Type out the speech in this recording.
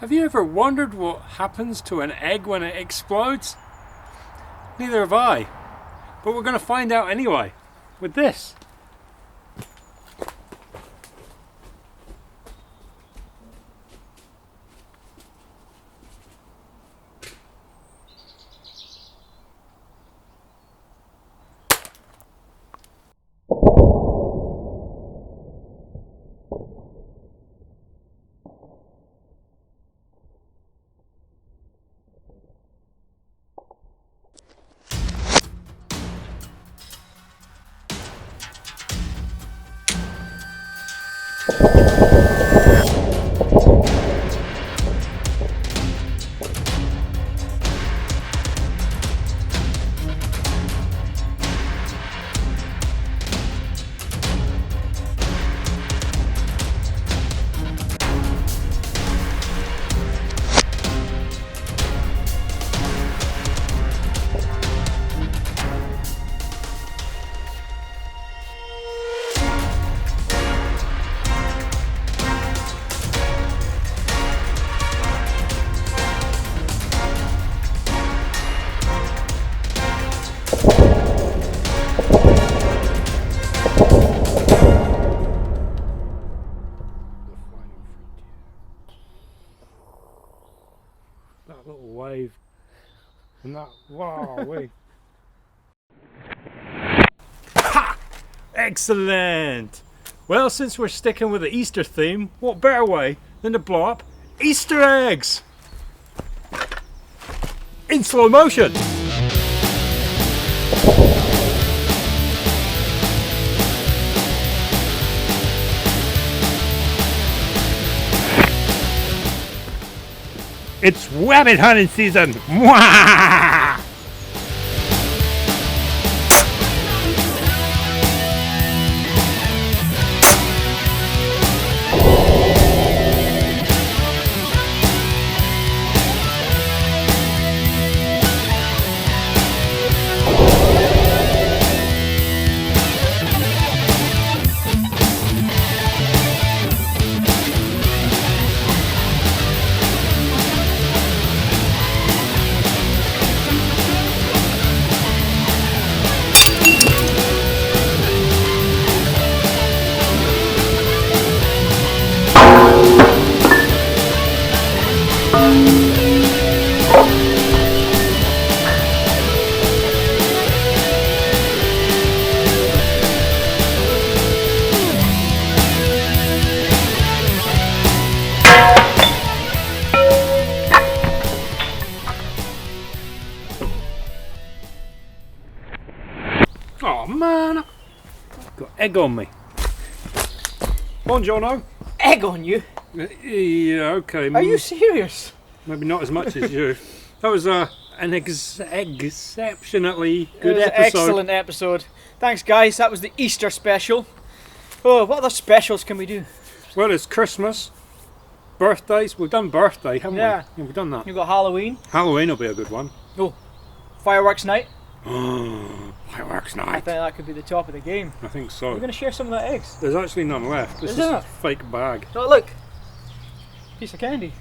Have you ever wondered what happens to an egg when it explodes? Neither have I. But we're going to find out anyway, with this. That little wave and that, wow, wave. Ha! Excellent! Well, since we're sticking with the Easter theme, what better way than to blow up Easter eggs in slow motion? It's rabbit hunting season! Mwah! Oh man, I've got egg on me. Buongiorno. Egg on you? Yeah, okay. Are you serious? Maybe not as much as you. That was an exceptionally It good was an episode. excellent episode. Thanks guys, that was the Easter special. Oh, what other specials can we do? Well, it's Christmas, birthdays. We've done birthday, haven't Yeah. we? Yeah, we've done that. You've got Halloween. Halloween will be a good one. Oh, fireworks night. Fireworks I night. think that could be the top of the game. I think We're so. going to share some of that eggs. There's actually none left. This Is is there a not? fake bag. Oh look, piece of candy.